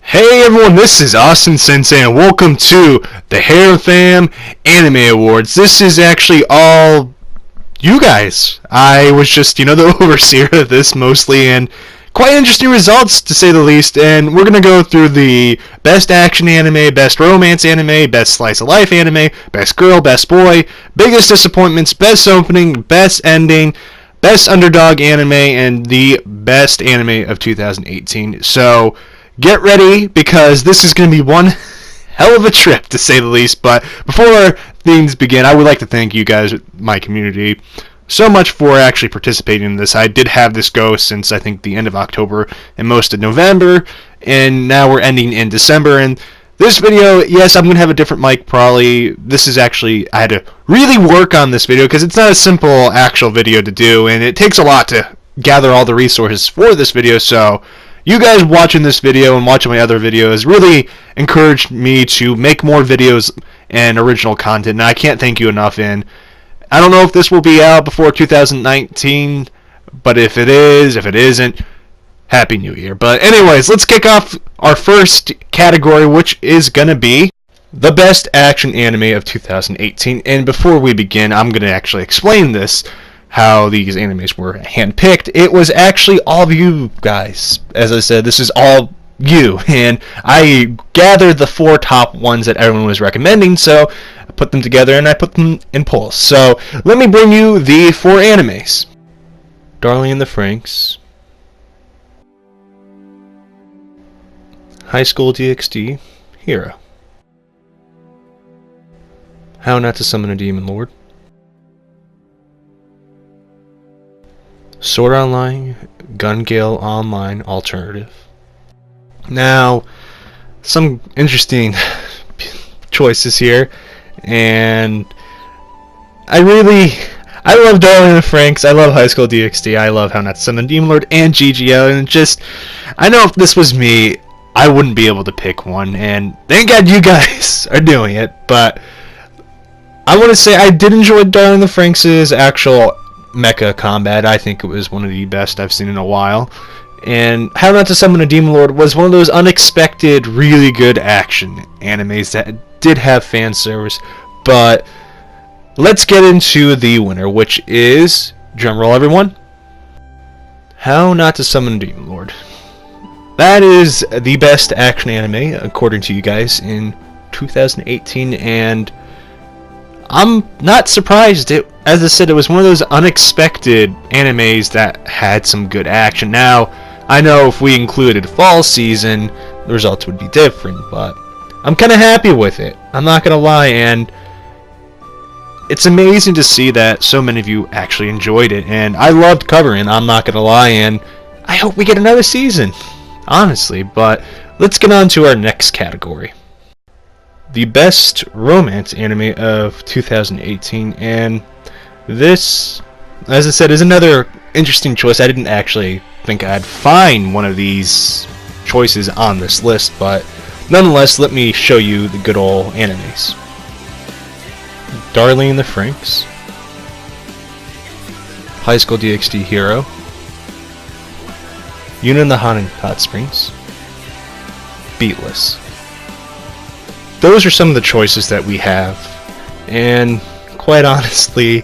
Hey everyone, this is Austin-Sensei and welcome to the Harem Anime Awards. This is actually all you guys. I was just, the overseer of this mostly, and quite interesting results to say the least. And we're going to go through the best action anime, best romance anime, best slice of life anime, best girl, best boy, biggest disappointments, best opening, best ending, best underdog anime, and the best anime of 2018. So get ready, because this is going to be one hell of a trip, to say the least. But before things begin, I would like to thank you guys, my community, so much for actually participating in this. I did have this go since, I think, the end of October and most of November, and now we're ending in December. And this video, yes, I'm going to have a different mic probably. This is actually, I had to really work on this video, because it's not a simple actual video to do, and it takes a lot to gather all the resources for this video. So you guys watching this video and watching my other videos really encouraged me to make more videos and original content, and I can't thank you enough. And I don't know if this will be out before 2019, but if it is, if it isn't, Happy New Year. But anyways, let's kick off our first category, which is going to be the best action anime of 2018. And before we begin, I'm going to actually explain this, how these animes were handpicked. It was actually all of you guys. As I said, this is all you, and I gathered the 4 top ones that everyone was recommending, so I put them together and I put them in polls. So let me bring you the 4 animes. Darling in the Franxx, High School DxD, Hero, How Not to Summon a Demon Lord, Sword Online, Gun Gale Online Alternative. Now, some interesting choices here, and I love Darling in the Franxx, I love High School DxD, I love How Not to Summon a Demon Lord, and GGO, and just, I know if this was me, I wouldn't be able to pick one, and thank God you guys are doing it. But I want to say I did enjoy Darling in the Franxx's actual mecha combat. I think it was one of the best I've seen in a while. And How Not to Summon a Demon Lord was one of those unexpected, really good action animes that did have fan service. But let's get into the winner, which is, drumroll everyone, How Not to Summon a Demon Lord. That is the best action anime, according to you guys, in 2018, and I'm not surprised. As I said, it was one of those unexpected animes that had some good action. Now, I know if we included fall season, the results would be different, but I'm kind of happy with it. I'm not going to lie, and it's amazing to see that so many of you actually enjoyed it, and I loved covering, I'm not going to lie, and I hope we get another season, honestly. But let's get on to our next category, the best romance anime of 2018, and this, as I said, is another interesting choice. I didn't actually think I'd find one of these choices on this list, but nonetheless, let me show you the good old animes. Darling in the Franxx, High School DxD Hero, Yuna and the Hot Springs, Beatless. Those are some of the choices that we have, and quite honestly,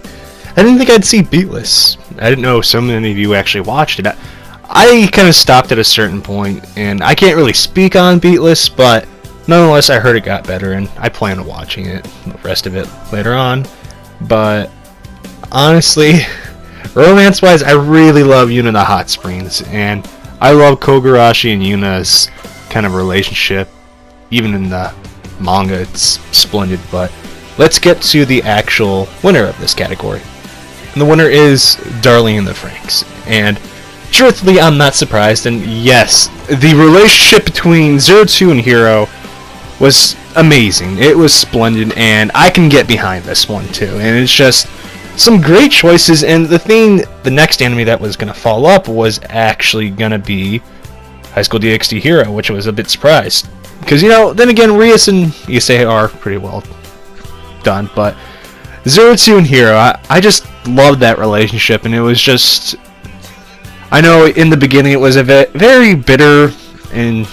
I didn't think I'd see Beatless. I didn't know so many of you actually watched it. I kind of stopped at a certain point, and I can't really speak on Beatless, but nonetheless, I heard it got better, and I plan on watching it, the rest of it, later on. But honestly, romance-wise, I really love Yuna and the Hot Springs, and I love Kogarashi and Yuna's kind of relationship. Even in the manga, it's splendid. But let's get to the actual winner of this category. And the winner is Darling in the Franxx. And truthfully, I'm not surprised. And yes, the relationship between 02 and Hero was amazing. It was splendid, and I can get behind this one too. And it's just some great choices. And the next anime that was going to follow up was actually going to be High School DxD Hero, which I was a bit surprised. Because, then again, Rias and Issei are pretty well done, but 02 and Hero, I just loved that relationship, and it was just, I know in the beginning it was a very bitter and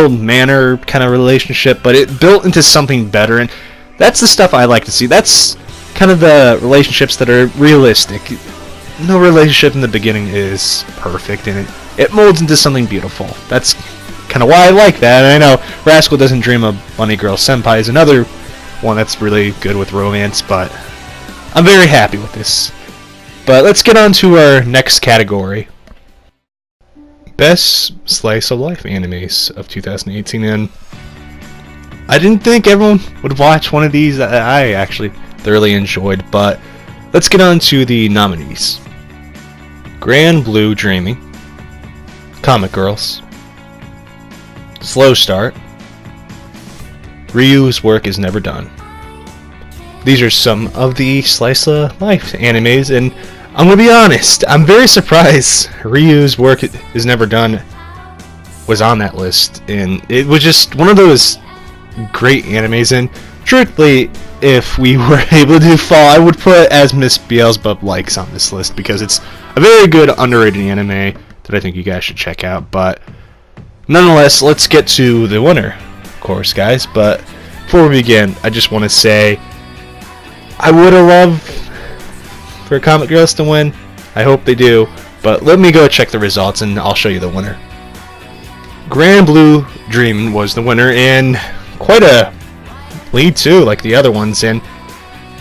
manner kind of relationship, but it built into something better, and that's the stuff I like to see. That's kind of the relationships that are realistic. No relationship in the beginning is perfect, and it molds into something beautiful. That's kind of why I like that. And I know Rascal Doesn't Dream of Bunny Girl Senpai is another one that's really good with romance, but I'm very happy with this. But let's get on to our next category. Best Slice of Life Animes of 2018, and I didn't think everyone would watch one of these that I actually thoroughly enjoyed, but let's get on to the nominees. Grand Blue Dreaming, Comic Girls, Slow Start, Ryu's Work Is Never Done. These are some of the slice of life animes, and I'm going to be honest, I'm very surprised Ryu's Work Is Never Done was on that list, and it was just one of those great animes, and truthfully, if we were able to do fall, I would put As Miss Beelzebub Likes on this list, because it's a very good underrated anime that I think you guys should check out. But nonetheless, let's get to the winner, of course, guys. But before we begin, I just want to say I would have loved for Comic Girls to win. I hope they do, but let me go check the results and I'll show you the winner. Grand Blue Dream was the winner, and quite a lead too, like the other ones, and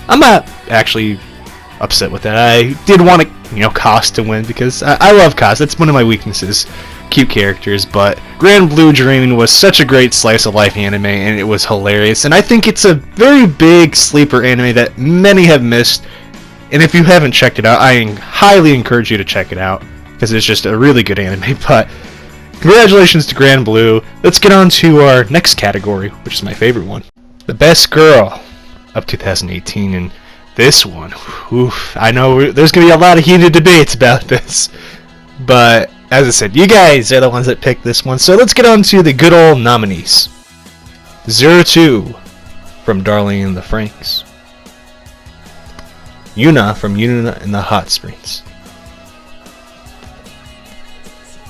I'm not actually upset with that. I did want Cos to win, because I love Cos. That's one of my weaknesses, cute characters, but Grand Blue Dreaming was such a great slice of life anime, and it was hilarious, and I think it's a very big sleeper anime that many have missed, and if you haven't checked it out, I highly encourage you to check it out, because it's just a really good anime. But congratulations to Grand Blue. Let's get on to our next category, which is my favorite one. The Best Girl of 2018, and this one, oof, I know there's going to be a lot of heated debates about this, but as I said, you guys are the ones that picked this one, so let's get on to the good old nominees. 02 from Darling in the Franxx, Yuna from Yuna in the Hot Springs,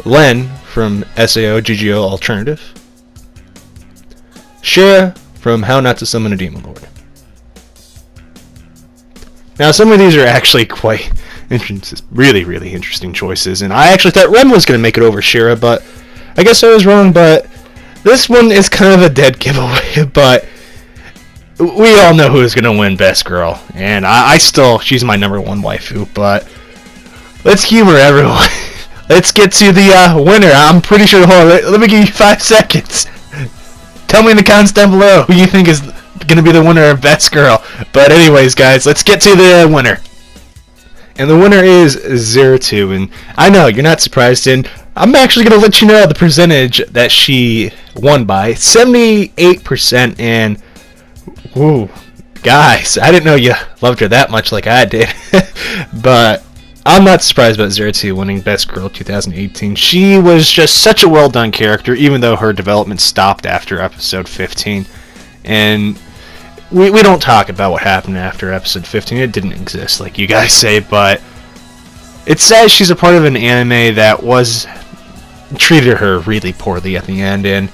Len from SAO GGO Alternative, Shira from How Not to Summon a Demon Lord. Now, some of these are actually quite interesting, really interesting choices, and I actually thought Ren was going to make it over Shira, but I guess I was wrong. But this one is kind of a dead giveaway, but we all know who is going to win Best Girl, and she's my number one waifu, but let's humor everyone. Let's get to the winner. I'm pretty sure, hold on, let me give you 5 seconds. Tell me in the comments down below who you think is going to be the winner of Best Girl. But anyways, guys, let's get to the winner. And the winner is 02, and I know you're not surprised, and I'm actually going to let you know the percentage that she won by. 78%, and whoo, guys, I didn't know you loved her that much like I did. But I'm not surprised about 02 winning Best Girl 2018. She was just such a well done character, even though her development stopped after episode 15. And we don't talk about what happened after episode 15. It didn't exist, like you guys say, but it says she's a part of an anime that treated her really poorly at the end, and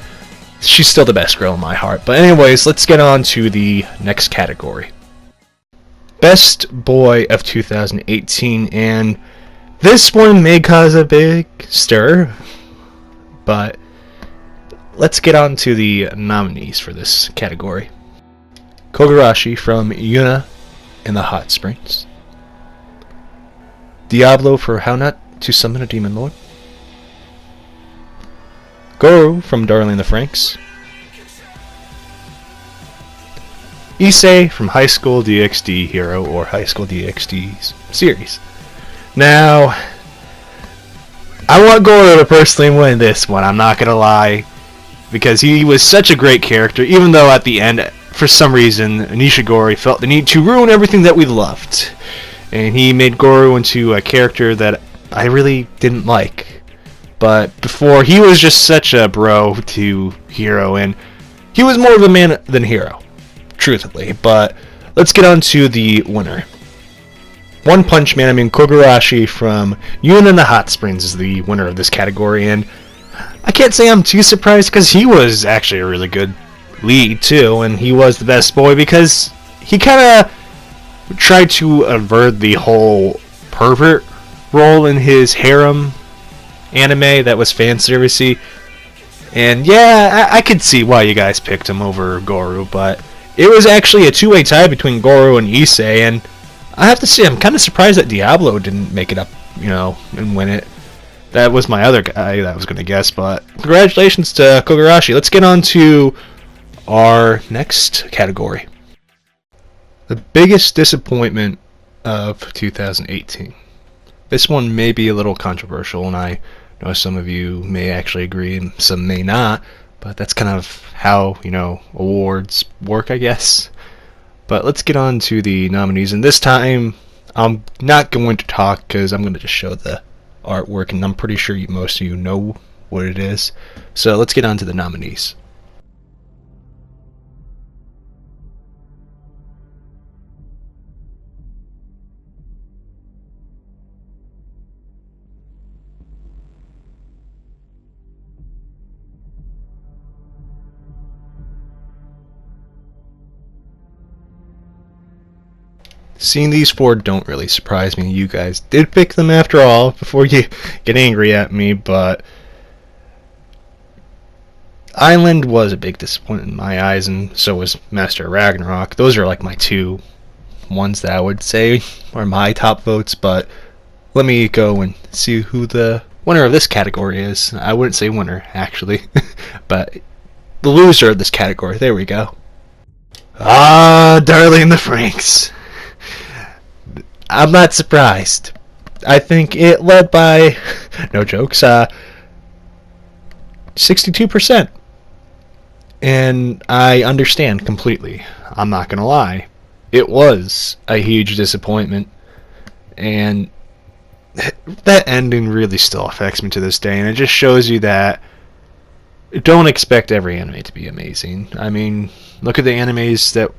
she's still the best girl in my heart. But anyways, let's get on to the next category. Best Boy of 2018, and this one may cause a big stir, but let's get on to the nominees for this category. Kogarashi from Yuna in the Hot Springs, Diablo for How Not to Summon a Demon Lord, Goro from Darling in the Franxx, Issei from High School DxD Hero or High School DxD's series. Now, I want Goro to personally win this one, I'm not gonna lie, because he was such a great character, even though at the end, for some reason, Nishigori felt the need to ruin everything that we loved. And he made Goro into a character that I really didn't like. But before, he was just such a bro to Hero, and he was more of a man than Hero, truthfully. But let's get on to the winner. One Punch Man, Kogarashi from Yuna in the Hot Springs is the winner of this category, and I can't say I'm too surprised because he was actually a really good lead too, and he was the best boy because he kind of tried to avert the whole pervert role in his Harem anime that was fan servicey. And yeah, I could see why you guys picked him over Goru, but it was actually a two-way tie between Goru and Issei, and I have to say I'm kind of surprised that Diablo didn't make it up, and win it. That was my other guy that I was going to guess, but congratulations to Kogarashi. Let's get on to our next category. The biggest disappointment of 2018. This one may be a little controversial, and I know some of you may actually agree and some may not, but that's kind of how, awards work, I guess. But let's get on to the nominees, and this time I'm not going to talk because I'm going to just show the artwork, and I'm pretty sure most of you know what it is. So let's get on to the nominees. Seeing these four don't really surprise me. You guys did pick them after all, before you get angry at me, but Island was a big disappointment in my eyes, and so was Master Ragnarok. Those are like my two ones that I would say are my top votes, but let me go and see who the winner of this category is. I wouldn't say winner, actually, but the loser of this category. There we go. Darling in the Franxx. I'm not surprised. I think it led by, no jokes, 62%. And I understand completely. I'm not going to lie. It was a huge disappointment. And that ending really still affects me to this day. And it just shows you that don't expect every anime to be amazing. I mean, look at the animes that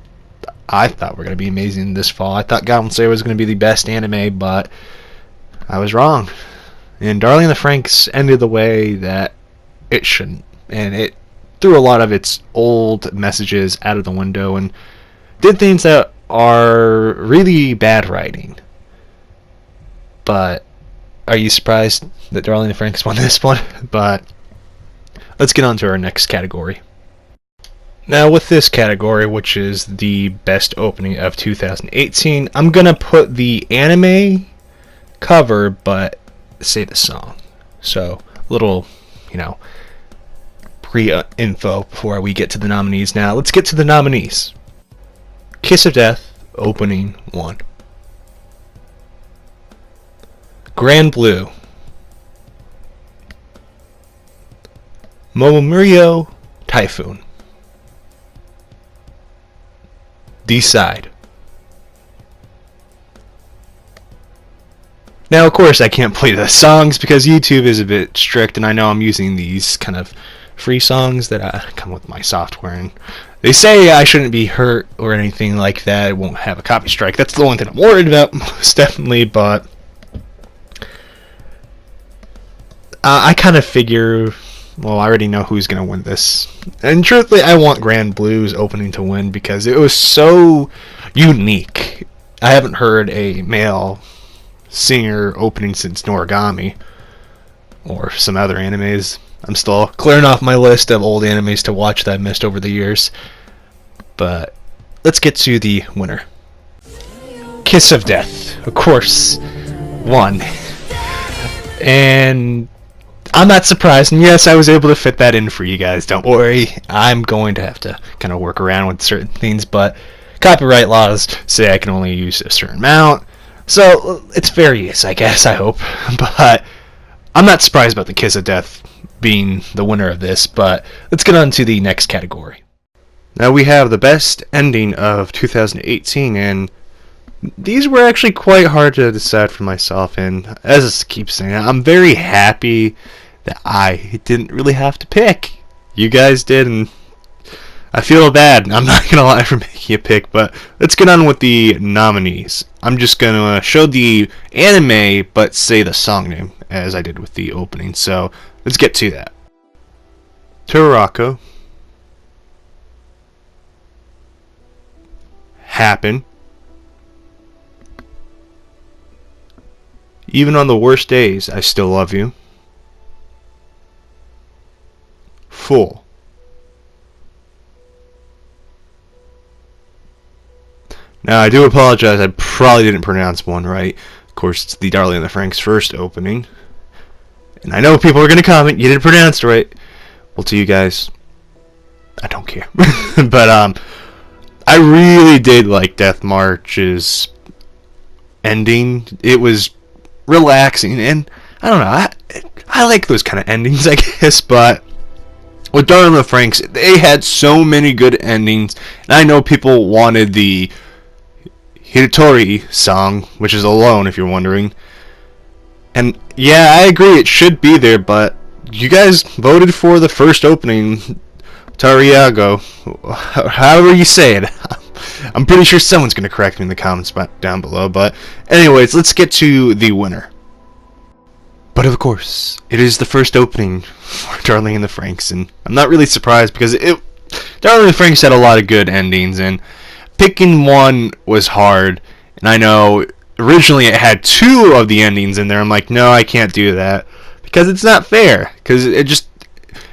I thought were going to be amazing this fall. I thought Goblin Slayer was going to be the best anime, but I was wrong. And Darling in the Franxx ended the way that it shouldn't. And it threw a lot of its old messages out of the window and did things that are really bad writing. But are you surprised that Darling in the Franxx won this one? But let's get on to our next category. Now with this category, which is the best opening of 2018, I'm going to put the anime cover, but say the song. So, little, pre-info before we get to the nominees. Now, let's get to the nominees. Kiss of Death, opening 1. Grand Blue. Momomurio Typhoon. Decide. Now, of course, I can't play the songs because YouTube is a bit strict, and I know I'm using these kind of free songs that come with my software, and they say I shouldn't be hurt or anything like that. It won't have a copy strike. That's the only thing I'm worried about, most definitely, but I kind of figure, well, I already know who's going to win this. And truthfully, I want Grand Blue's opening to win because it was so unique. I haven't heard a male singer opening since Noragami or some other animes. I'm still clearing off my list of old animes to watch that I missed over the years. But let's get to the winner. Kiss of Death, of course, won. And I'm not surprised, and yes, I was able to fit that in for you guys. Don't worry, I'm going to have to kind of work around with certain things, but copyright laws say I can only use a certain amount, so it's various, I guess, I hope. But I'm not surprised about the Kiss of Death being the winner of this, but let's get on to the next category. Now we have the best ending of 2018, and these were actually quite hard to decide for myself, and as I keep saying, I'm very happy that I didn't really have to pick. You guys did, and I feel bad. I'm not going to lie for making a pick, but let's get on with the nominees. I'm just going to show the anime, but say the song name, as I did with the opening, so let's get to that. Turako, Happen, Even on the Worst Days, I Still Love You, Full. Now, I do apologize, I probably didn't pronounce one right. Of course, it's the Darling in the Franxx first opening. And I know people are going to comment, you didn't pronounce it right. Well, to you guys, I don't care. But, I really did like Death March's ending. It was relaxing, and I don't know, I like those kind of endings, I guess, but with Darling in the Franxx, they had so many good endings, and I know people wanted the Hiratori song, which is Alone, if you're wondering. And yeah, I agree, it should be there, but you guys voted for the first opening, Tariago, however you say it. I'm pretty sure someone's going to correct me in the comments down below, but anyways, let's get to the winner. But of course, it is the first opening for Darling in the Franxx, and I'm not really surprised because Darling in the Franxx had a lot of good endings, and picking one was hard, and I know originally it had two of the endings in there. I'm like, no, I can't do that because it's not fair, because it just,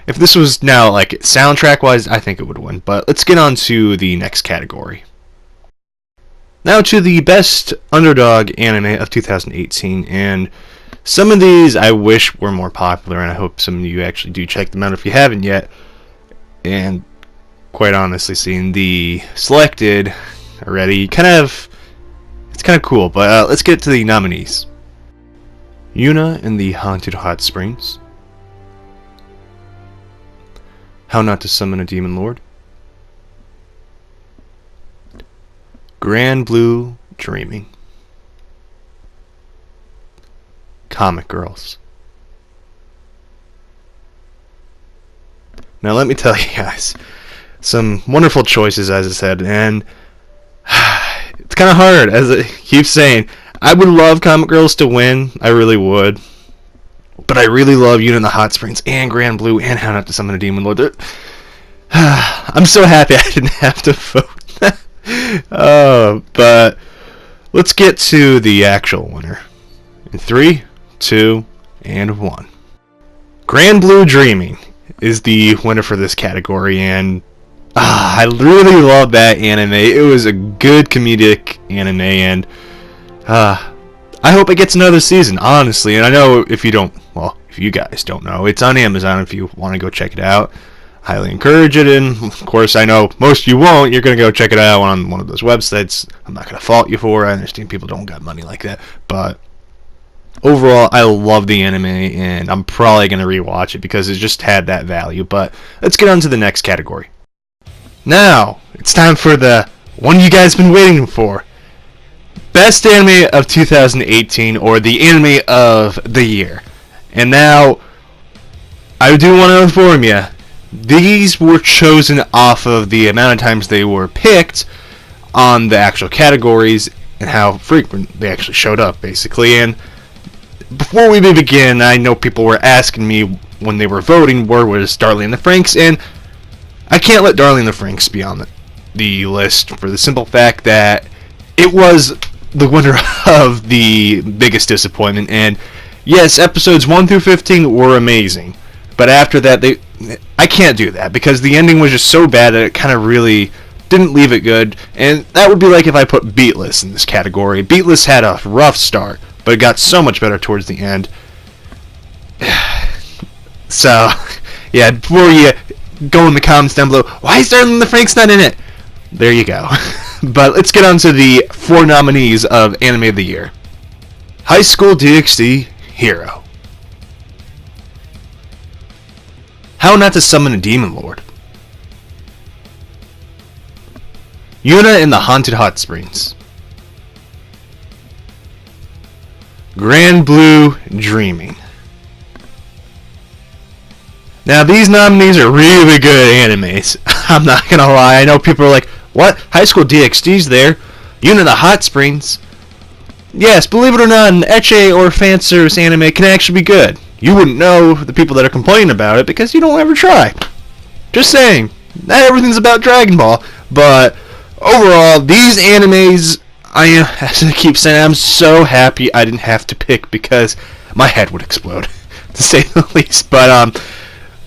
if this was now like soundtrack wise, I think it would win. But let's get on to the next category. Now to the best underdog anime of 2018, and some of these I wish were more popular, and I hope some of you actually do check them out if you haven't yet. And quite honestly, seeing the selected already, it's kind of cool. But let's get to the nominees. Yuna and the Haunted Hot Springs, How Not to Summon a Demon Lord, Grand Blue Dreaming, Comic Girls. Now let me tell you guys, some wonderful choices, as I said, and it's kind of hard, as I keep saying. I would love Comic Girls to win, I really would. But I really love Yuna and the Hot Springs and Grand Blue and How Not to Summon a Demon Lord. I'm so happy I didn't have to vote. But let's get to the actual winner. In 3, 2, and 1. Grand Blue Dreaming is the winner for this category, and I really love that anime. It was a good comedic anime, and I hope it gets another season, honestly. And I know if you guys don't know, it's on Amazon if you want to go check it out. Highly encourage it, and of course I know most of you won't. You're going to go check it out on one of those websites. I'm not going to fault you for it. I understand people don't got money like that, but overall, I love the anime, and I'm probably going to rewatch it because it just had that value. But let's get on to the next category. Now, it's time for the one you guys been waiting for. Best Anime of 2018, or the Anime of the Year. And now, I do want to inform you, these were chosen off of the amount of times they were picked on the actual categories and how frequent they actually showed up, basically. And before we begin, I know people were asking me when they were voting where was Darling in the Franxx, and I can't let Darling in the Franxx be on the list for the simple fact that it was the winner of the biggest disappointment. And yes, episodes 1 through 15 were amazing, but after that, I can't do that because the ending was just so bad that it kind of really didn't leave it good. And that would be like if I put Beatless in this category. Beatless had a rough start, but it got so much better towards the end. So, yeah, before you go in the comments down below, why is Darling in the Franxx not in it? There you go. But let's get on to the 4 nominees of Anime of the Year. High School DxD Hero, How Not to Summon a Demon Lord, Yuna and the Haunted Hot Springs, Grand Blue Dreaming. Now, these nominees are really good animes. I'm not gonna lie. I know people are like, what? High School DxD's there? Yuna and the Hot Springs? Yes, believe it or not, an ecchi or fan service anime can actually be good. You wouldn't know the people that are complaining about it because you don't ever try. Just saying, not everything's about Dragon Ball, but overall, these animes, I am, as I keep saying, I'm so happy I didn't have to pick because my head would explode, to say the least. But I'm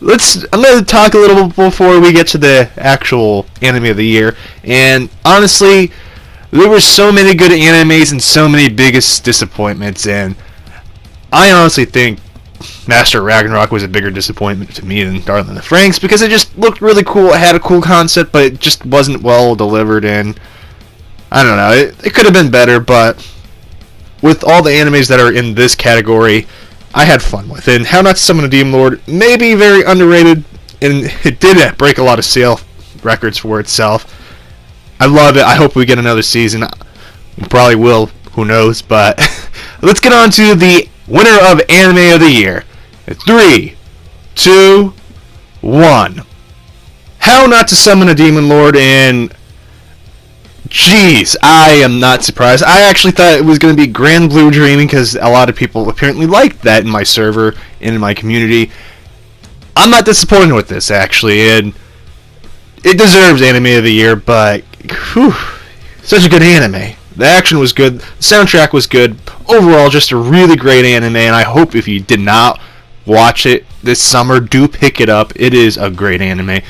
going to talk a little bit before we get to the actual anime of the year. And honestly, there were so many good animes and so many biggest disappointments, and I honestly think Master Ragnarok was a bigger disappointment to me than Darling in the Franxx because it just looked really cool. It had a cool concept, but it just wasn't well delivered, and I don't know. It could have been better, but with all the animes that are in this category, I had fun with it. And How Not to Summon a Demon Lord may be very underrated, and it did break a lot of sale records for itself. I love it. I hope we get another season. We probably will. Who knows? But let's get on to the winner of Anime of the Year. 3, 2, 1. How Not to Summon a Demon Lord, and jeez, I am not surprised. I actually thought it was going to be Grand Blue Dreaming because a lot of people apparently liked that in my server and in my community. I'm not disappointed with this, actually, and it deserves Anime of the Year, but whew, such a good anime. The action was good, the soundtrack was good, overall just a really great anime, and I hope if you did not watch it this summer, do pick it up. It is a great anime.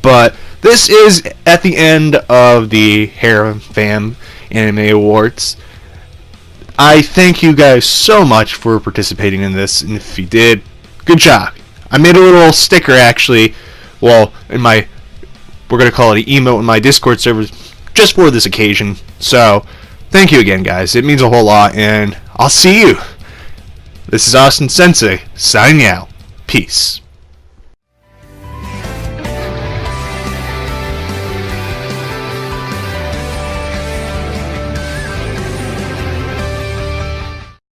But this is at the end of the Harem Fam Anime Awards. I thank you guys so much for participating in this, and if you did, good job. I made a little sticker actually, well, we're going to call it an emote in my Discord server just for this occasion. So, thank you again, guys. It means a whole lot, and I'll see you. This is Austin-Sensei, signing out. Peace.